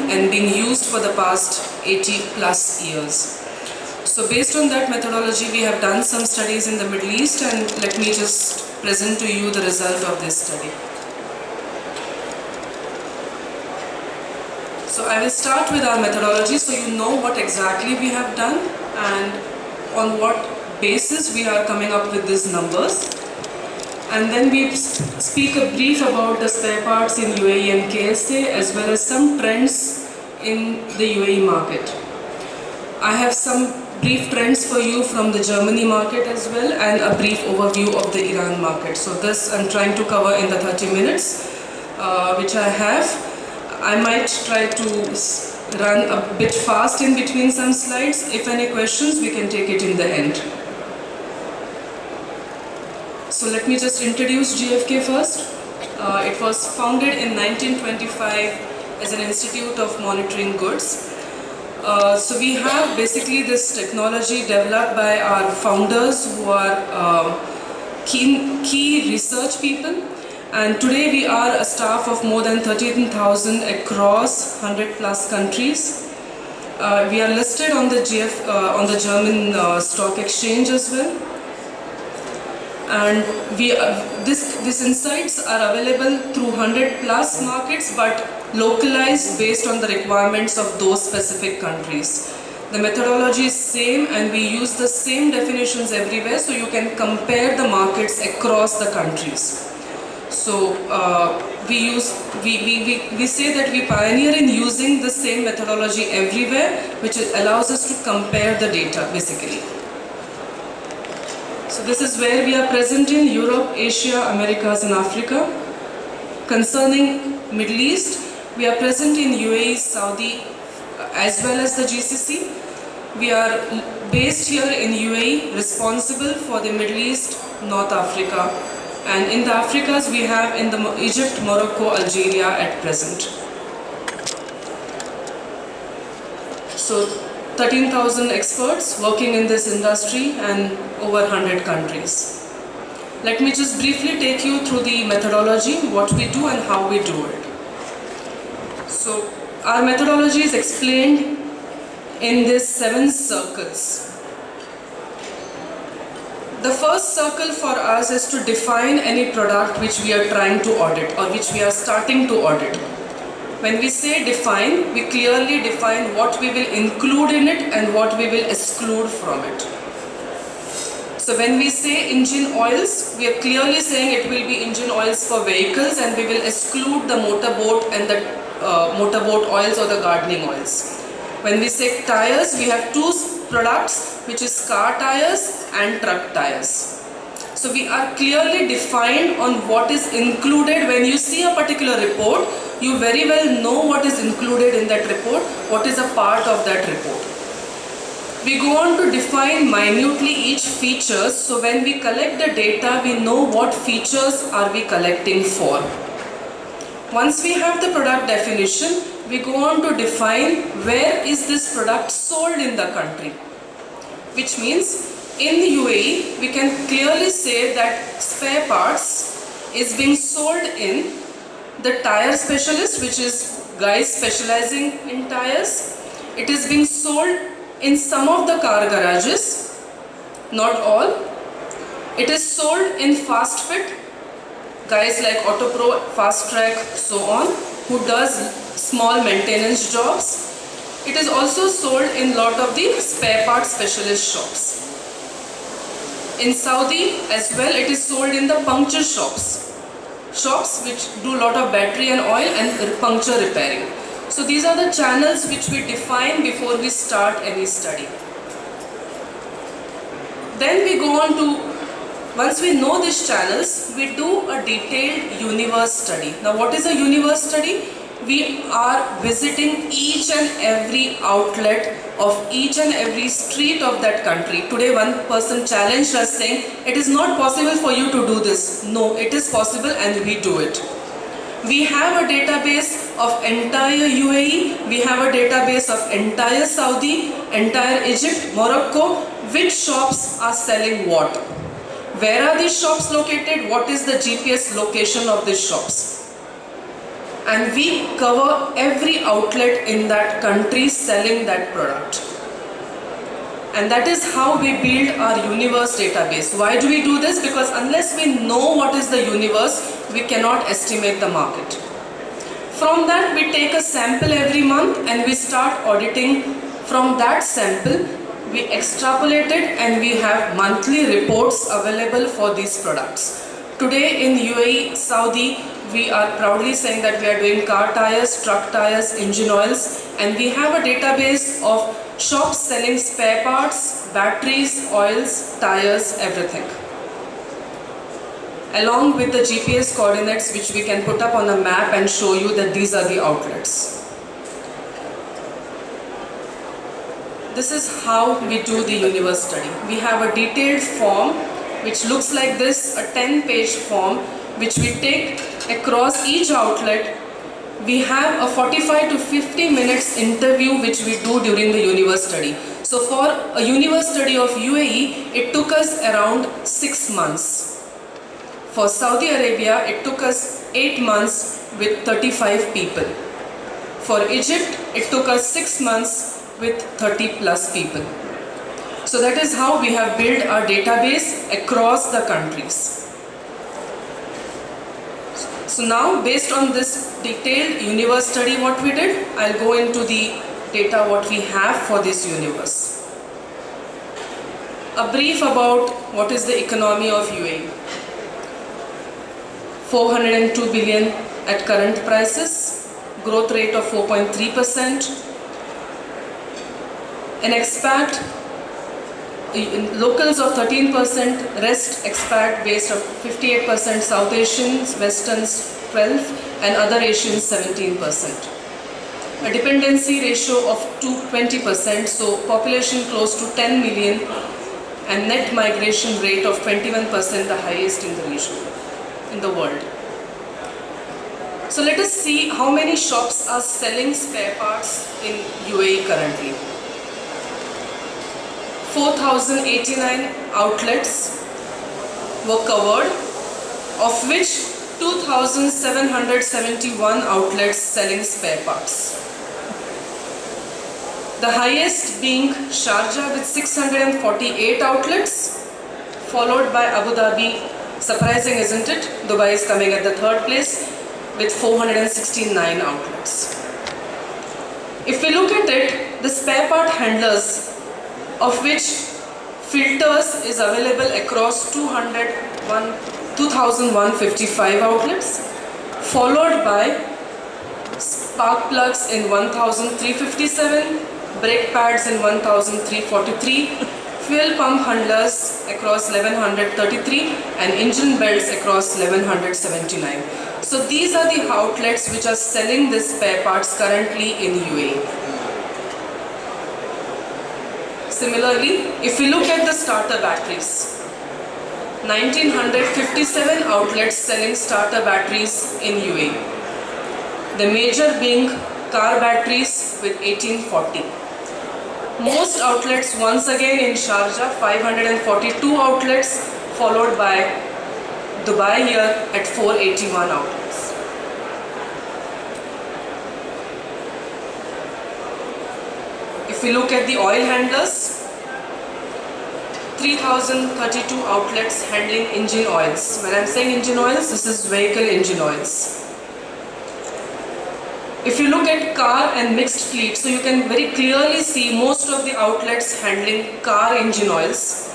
and being used for the past 80 plus years. So based on that methodology, we have done some studies in the Middle East, and let me just present to you the result of this study. So I will start with our methodology so you know what exactly we have done and on what basis we are coming up with these numbers. And then we speak a brief about the spare parts in UAE and KSA as well as some trends in the UAE market. I have some brief trends for you from the Germany market as well and a brief overview of the Iran market. So this I'm trying to cover in the 30 minutes which I have. I might try to run a bit fast in between some slides. If any questions, we can take it in the end. So let me just introduce GFK first. It was founded in 1925 as an institute of monitoring goods. So we have basically this technology developed by our founders who are key research people. And today we are a staff of more than 13,000 across 100 plus countries. We are listed on the German stock exchange as well. And these insights are available through 100 plus markets, but localized based on the requirements of those specific countries. The methodology is same and we use the same definitions everywhere, so you can compare the markets across the countries. So we say that we pioneer in using the same methodology everywhere, which allows us to compare the data basically. So this is where we are present in Europe, Asia, Americas and Africa. Concerning Middle East, we are present in UAE, Saudi as well as the GCC. We are based here in UAE, responsible for the Middle East, North Africa. And in the Africas, we have in the Egypt, Morocco, Algeria at present. So 13,000 experts working in this industry and over 100 countries. Let me just briefly take you through the methodology, what we do and how we do it. So our methodology is explained in these 7 circles. The first circle for us is to define any product which we are trying to audit or which we are starting to audit. When we say define, we clearly define what we will include in it and what we will exclude from it. So when we say engine oils, we are clearly saying it will be engine oils for vehicles and we will exclude the motorboat and the motorboat oils or the gardening oils. When we say tires, we have 2 products, which is car tires and truck tires. So we are clearly defined on what is included. When you see a particular report, you very well know what is included in that report, what is a part of that report. We go on to define minutely each feature, so when we collect the data, we know what features are we collecting for. Once we have the product definition, we go on to define where is this product sold in the country. Which means in the UAE, we can clearly say that spare parts is being sold in the tire specialist, which is guys specializing in tires. It is being sold in some of the car garages, not all. It is sold in fast fit, guys like Autopro, Fast Track, so on, who does small maintenance jobs. It is also sold in lot of the spare part specialist shops. In Saudi as well, it is sold in the puncture shops. Shops which do lot of battery and oil and puncture repairing. So these are the channels which we define before we start any study. Then we go on to, once we know these channels, we do a detailed universe study. Now what is a universe study? We are visiting each and every outlet of each and every street of that country. Today one person challenged us saying, it is not possible for you to do this. No, it is possible and we do it. We have a database of entire UAE, we have a database of entire Saudi, entire Egypt, Morocco, which shops are selling what. Where are these shops located? What is the GPS location of these shops? and we cover every outlet in that country selling that product. And that is how we build our universe database. Why do we do this? Because unless we know what is the universe, we cannot estimate the market. From that, we take a sample every month and we start auditing from that sample. We extrapolate it and we have monthly reports available for these products. Today in UAE, Saudi, we are proudly saying that we are doing car tires, truck tires, engine oils, and we have a database of shops selling spare parts, batteries, oils, tires, everything. Along with the GPS coordinates which we can put up on a map and show you that these are the outlets. This is how we do the universe study. We have a detailed form which looks like this, a 10-page form which we take across each outlet. We have a 45 to 50 minutes interview which we do during the universe study. So for a universe study of UAE, it took us around 6 months. For Saudi Arabia, it took us 8 months with 35 people. For Egypt, it took us 6 months with 30 plus people. So that is how we have built our database across the countries. So now, based on this detailed universe study what we did, I'll go into the data what we have for this universe. A brief about what is the economy of UAE. 402 billion at current prices, growth rate of 4.3%. An expat, locals of 13%, rest expat based of 58%, South Asians, Westerns 12%, and other Asians 17%. A dependency ratio of 20%, so population close to 10 million, and net migration rate of 21%, the highest in the region, in the world. So let us see how many shops are selling spare parts in UAE currently. 4,089 outlets were covered, of which 2,771 outlets selling spare parts. The highest being Sharjah with 648 outlets, followed by Abu Dhabi. Surprising, isn't it? Dubai is coming at the third place with 469 outlets. If we look at it, the spare part handlers, of which filters is available across 2,155 outlets, followed by spark plugs in 1,357, brake pads in 1,343, fuel pump handlers across 1,133, and engine belts across 1,179. So these are the outlets which are selling these spare parts currently in UAE. Similarly, if we look at the starter batteries, 1,957 outlets selling starter batteries in UAE. The major being car batteries with 1,840. Most outlets once again in Sharjah, 542 outlets, followed by Dubai here at 481 outlets. If we look at the oil handlers, 3,032 outlets handling engine oils. When I'm saying engine oils, this is vehicle engine oils. If you look at car and mixed fleet, so you can very clearly see most of the outlets handling car engine oils,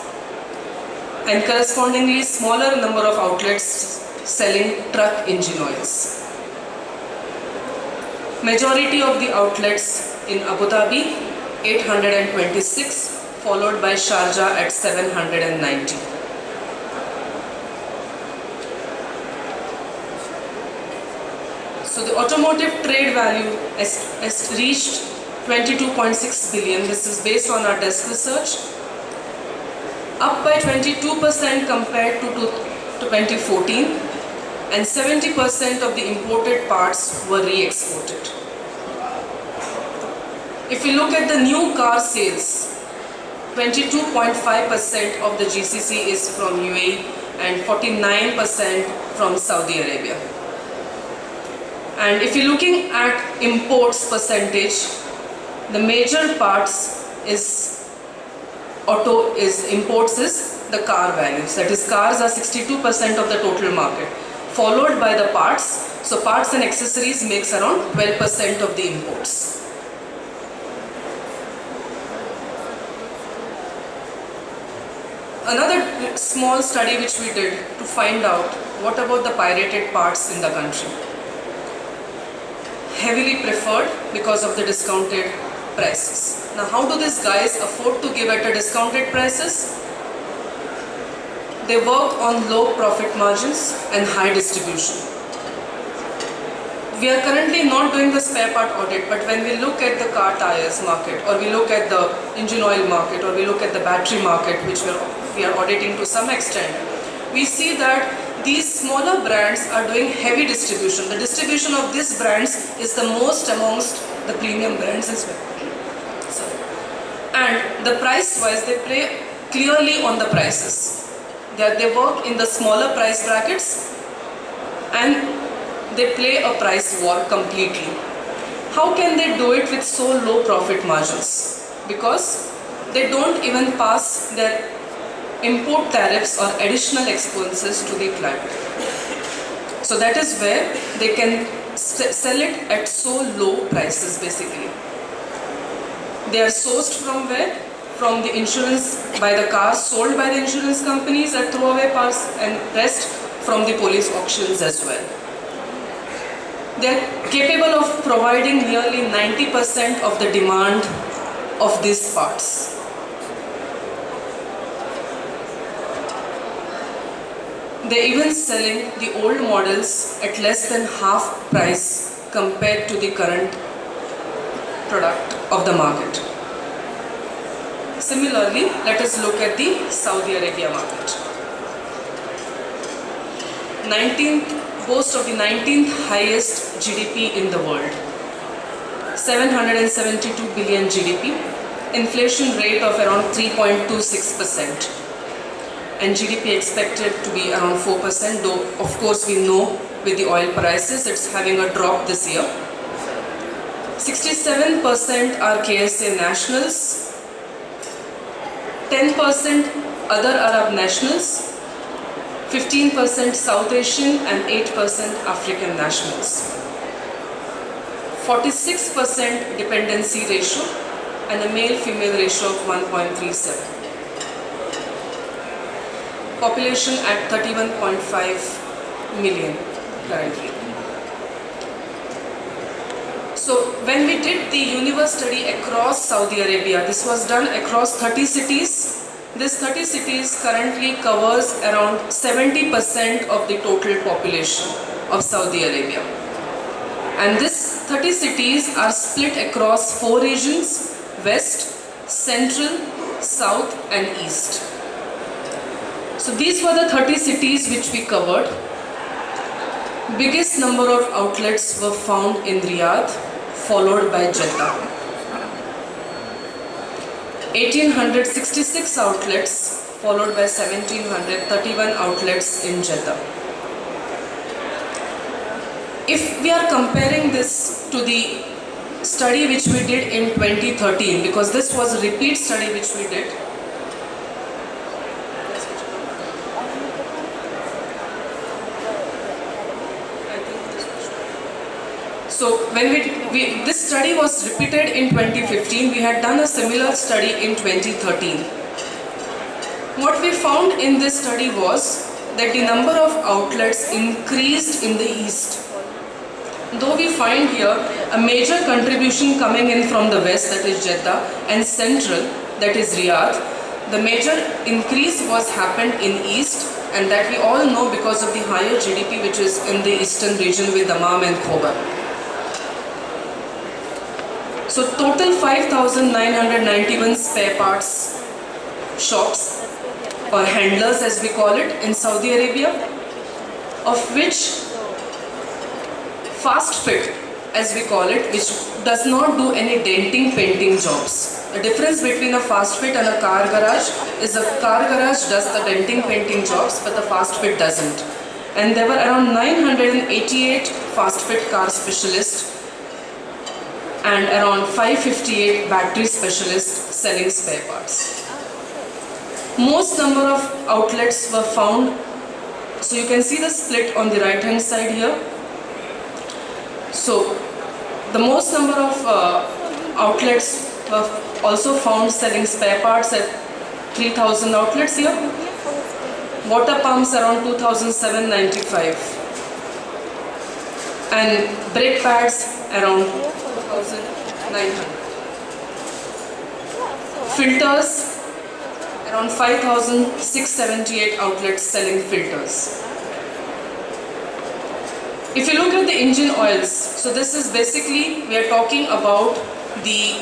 and correspondingly smaller number of outlets selling truck engine oils. Majority of the outlets in Abu Dhabi, 826, followed by Sharjah at 790. So the automotive trade value has reached 22.6 billion. This is based on our desk research, up by 22% compared to 2014, and 70% of the imported parts were re-exported. If we look at the new car sales, 22.5% of the GCC is from UAE and 49% from Saudi Arabia. And if you're looking at imports percentage, the major parts is imports is the car values. That is, cars are 62% of the total market, followed by the parts. So parts and accessories makes around 12% of the imports. Another small study which we did to find out what about the pirated parts in the country. Heavily preferred because of the discounted prices. Now how do these guys afford to give at a discounted prices? They work on low profit margins and high distribution. We are currently not doing the spare part audit, but when we look at the car tires market, or we look at the engine oil market, or we look at the battery market, which we are auditing to some extent, we see that these smaller brands are doing heavy distribution. The distribution of these brands is the most amongst the premium brands as well. And the price wise, they play clearly on the prices. They work in the smaller price brackets and they play a price war completely. How can they do it with so low profit margins? Because they don't even pass their import tariffs or additional expenses to the client. So that is where they can sell it at so low prices basically. They are sourced from where? From the insurance, by the cars sold by the insurance companies at throwaway parts, and rest from the police auctions as well. They are capable of providing nearly 90% of the demand of these parts. They're even selling the old models at less than half price compared to the current product of the market. Similarly, let us look at the Saudi Arabia market. Boast of the 19th highest GDP in the world. 772 billion GDP, inflation rate of around 3.26%, and GDP expected to be around 4%, though of course we know with the oil prices it's having a drop this year. 67% are KSA nationals, 10% other Arab nationals, 15% South Asian and 8% African nationals. 46% dependency ratio and a male-female ratio of 1.37. Population at 31.5 million currently. So when we did the universe study across Saudi Arabia, this was done across 30 cities. This 30 cities currently covers around 70% of the total population of Saudi Arabia. And these 30 cities are split across 4 regions: West, Central, South and East. So these were the 30 cities which we covered. Biggest number of outlets were found in Riyadh, followed by Jeddah. 1866 outlets, followed by 1731 outlets in Jeddah. If we are comparing this to the study which we did in 2013, because this was a repeat study which we did, so when this study was repeated in 2015, we had done a similar study in 2013. What we found in this study was that the number of outlets increased in the east. Though we find here a major contribution coming in from the west, that is Jeddah, and central, that is Riyadh, the major increase was happened in east, and that we all know because of the higher GDP which is in the eastern region with Dammam and Khobar. So total 5,991 spare parts shops or handlers as we call it in Saudi Arabia, of which fast fit as we call it, which does not do any denting painting jobs. The difference between a fast fit and a car garage is a car garage does the denting painting jobs but the fast fit doesn't. And there were around 988 fast fit car specialists and around 558 battery specialists selling spare parts. Most number of outlets were found. So you can see the split on the right hand side here. So the most number of outlets were also found selling spare parts at 3,000 outlets here. Water pumps around 2,795 and brake pads around 2,900. Filters around 5,678 outlets selling filters. If you look at the engine oils, so this is basically, we are talking about the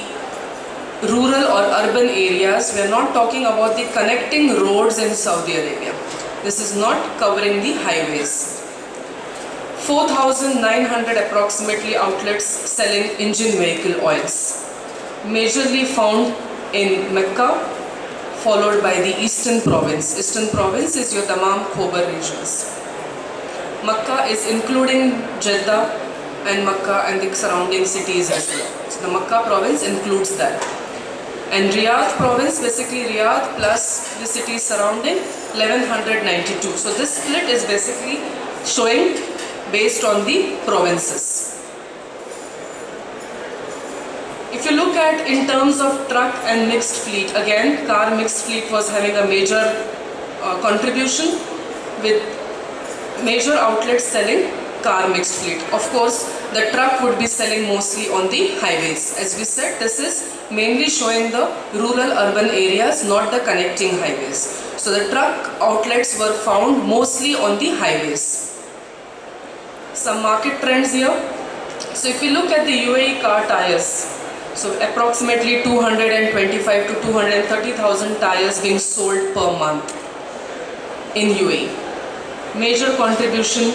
rural or urban areas. We are not talking about the connecting roads in Saudi Arabia. This is not covering the highways. 4,900 approximately outlets selling engine vehicle oils, majorly found in Mecca, followed by the Eastern Province. Eastern Province is your Dammam Khobar regions. Makkah is including Jeddah and Makkah and the surrounding cities as well. So the Makkah province includes that. And Riyadh province, basically Riyadh plus the cities surrounding, 1192. So this split is basically showing based on the provinces. If you look at in terms of truck and mixed fleet, again car mixed fleet was having a major contribution with major outlets selling car mixed fleet. Of course, the truck would be selling mostly on the highways. As we said, this is mainly showing the rural urban areas, not the connecting highways. So the truck outlets were found mostly on the highways. Some market trends here. So if you look at the UAE car tires, so approximately 225 to 230,000 tires being sold per month in UAE. Major contribution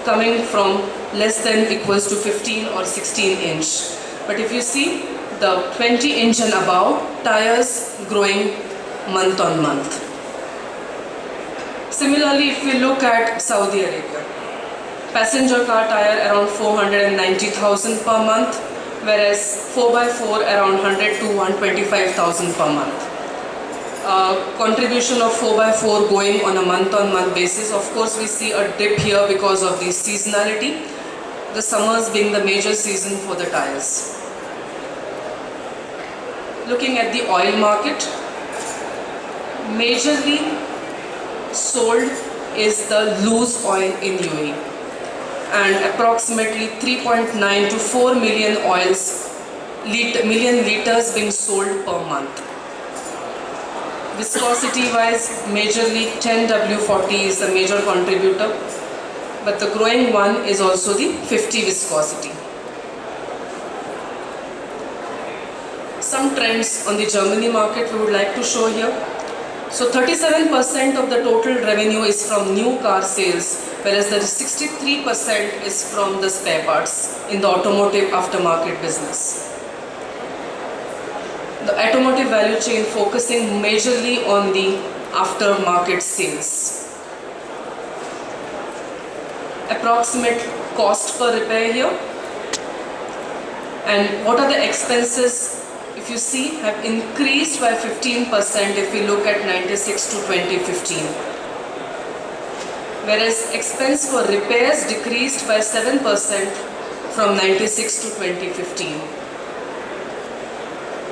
coming from less than equals to 15 or 16 inch. But if you see the 20 inch and above, tires growing month on month. Similarly, if we look at Saudi Arabia, passenger car tire around 490,000 per month, whereas 4x4 around 100 to 125,000 per month. Contribution of 4x4 going on a month-on-month basis. Of course, we see a dip here because of the seasonality, the summers being the major season for the tires. Looking at the oil market, majorly sold is the loose oil in UAE, and approximately 3.9 to 4 million million liters being sold per month. Viscosity wise, majorly 10W40 is the major contributor, but the growing one is also the 50 viscosity. Some trends on the Germany market we would like to show here. So 37% of the total revenue is from new car sales, whereas the 63% is from the spare parts in the automotive aftermarket business. The automotive value chain focusing majorly on the aftermarket sales. Approximate cost per repair here. And what are the expenses, if you see, have increased by 15% if we look at 96 to 2015. Whereas expense for repairs decreased by 7% from 96 to 2015.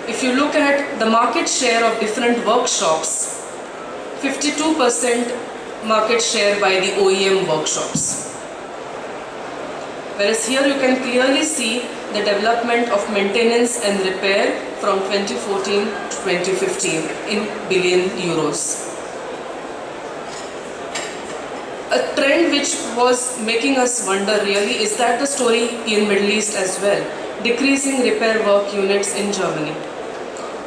If you look at the market share of different workshops, 52% market share by the OEM workshops. Whereas here you can clearly see the development of maintenance and repair from 2014 to 2015 in billion euros. A trend which was making us wonder really, is that the story in Middle East as well? Decreasing repair work units in Germany.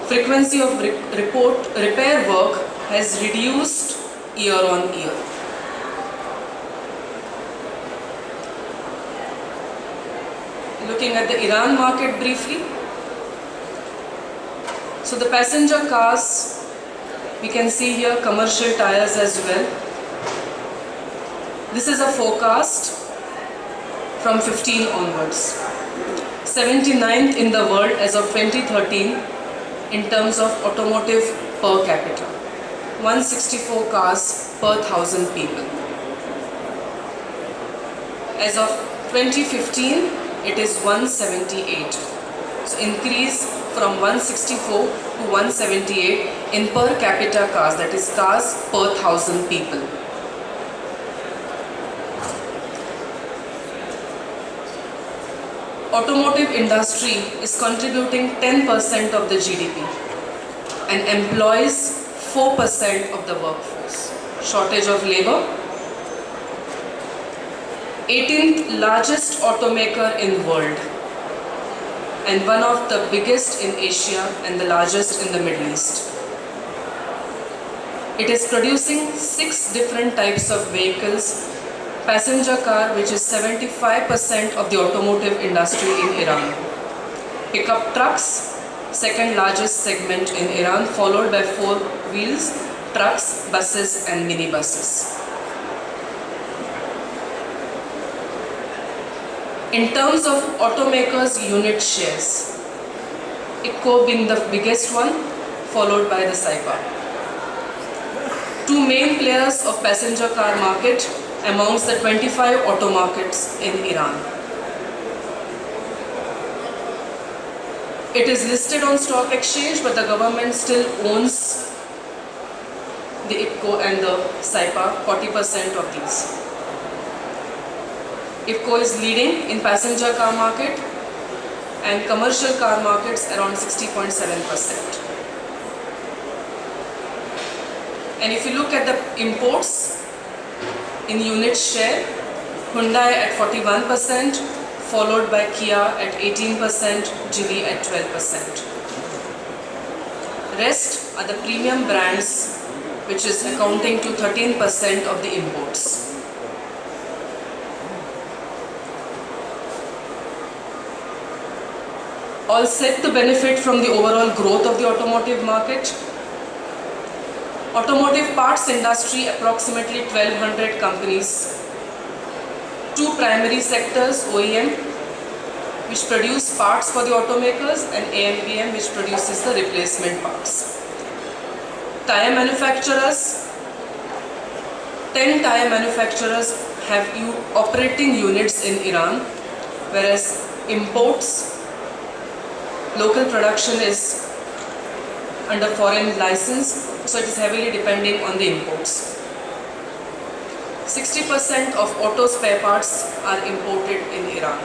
Frequency of repair work has reduced year on year. Looking at the Iran market briefly. So the passenger cars, we can see here commercial tires as well. This is a forecast from 15 onwards. 79th in the world as of 2013 in terms of automotive per capita. 164 cars per 1,000 people. As of 2015, it is 178. So increase from 164 to 178 in per capita cars, that is cars per 1,000 people. Automotive industry is contributing 10% of the GDP and employs 4% of the workforce. Shortage of labor. 18th largest automaker in world and one of the biggest in Asia and the largest in the Middle East. It is producing 6 different types of vehicles. Passenger car, which is 75% of the automotive industry in Iran. Pickup trucks, second largest segment in Iran, followed by 4 wheels, trucks, buses and minibuses. In terms of automakers' unit shares, ICO being the biggest one, followed by the SAIPA. 2 main players of passenger car market amongst the 25 auto markets in Iran. It is listed on stock exchange, but the government still owns the IFCO and the SAIPA, 40% of these. IFCO is leading in passenger car market and commercial car markets around 60.7%. And if you look at the imports, in unit share, Hyundai at 41%, followed by Kia at 18%, Geely at 12%. Rest are the premium brands, which is accounting to 13% of the imports. All set to benefit from the overall growth of the automotive market. Automotive parts industry, approximately 1,200 companies. 2 primary sectors, OEM, which produce parts for the automakers, and AMPM, which produces the replacement parts. Tire manufacturers, 10 tire manufacturers have operating units in Iran, whereas imports, local production is under foreign license, so it is heavily depending on the imports. 60% of auto spare parts are imported in Iran.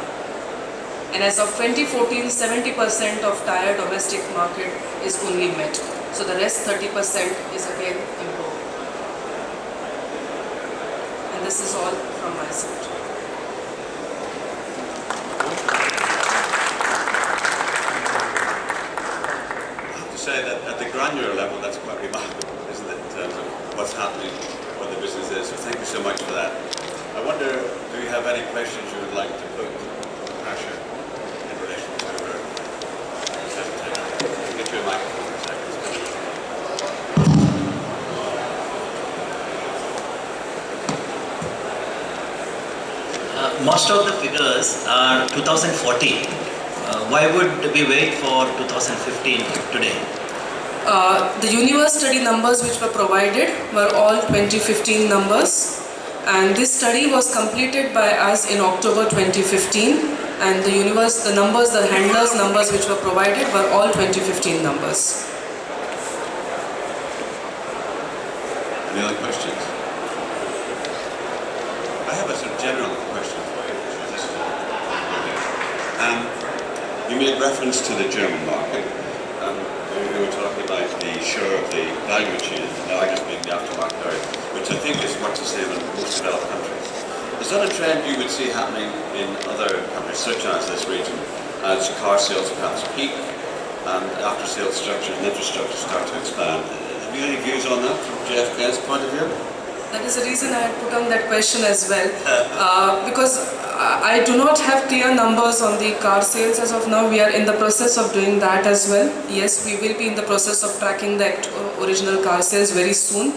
And as of 2014, 70% of tire domestic market is only met. So the rest 30% is again import. And this is all from my side. Say that at the granular level, that's quite remarkable, isn't it, in terms of what's happening, what the business is. So thank you so much for that. I wonder, do you have any questions you would like to put to Prachi in relation to her presentation? Get you a microphone for a second. Most of the figures are 2014. Why would we wait for 2015 today? The universe study numbers which were provided were all 2015 numbers, and this study was completed by us in October 2015, and the handlers numbers which were provided were all 2015 numbers. Any other questions? I have a sort of general question for you. You made reference to the German market. We were talking about the share of the value chain, the largest being the aftermarket area, which I think is much the same in most developed countries. Is that a trend you would see happening in other countries, such as this region, as car sales perhaps peak and after-sales structures and infrastructure start to expand? Have you any views on that from JFK's point of view? That is the reason I had put on that question as well, because I do not have clear numbers on the car sales as of now. We are in the process of doing that as well. Yes, we will be in the process of tracking the original car sales very soon.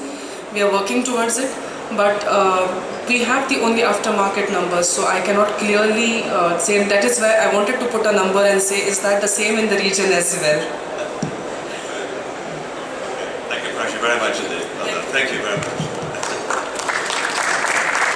We are working towards it. but we have the only aftermarket numbers, so I cannot clearly say. And that is why I wanted to put a number and say, is that the same in the region as well? Thank you, Prachi, very much indeed. Thank you very much.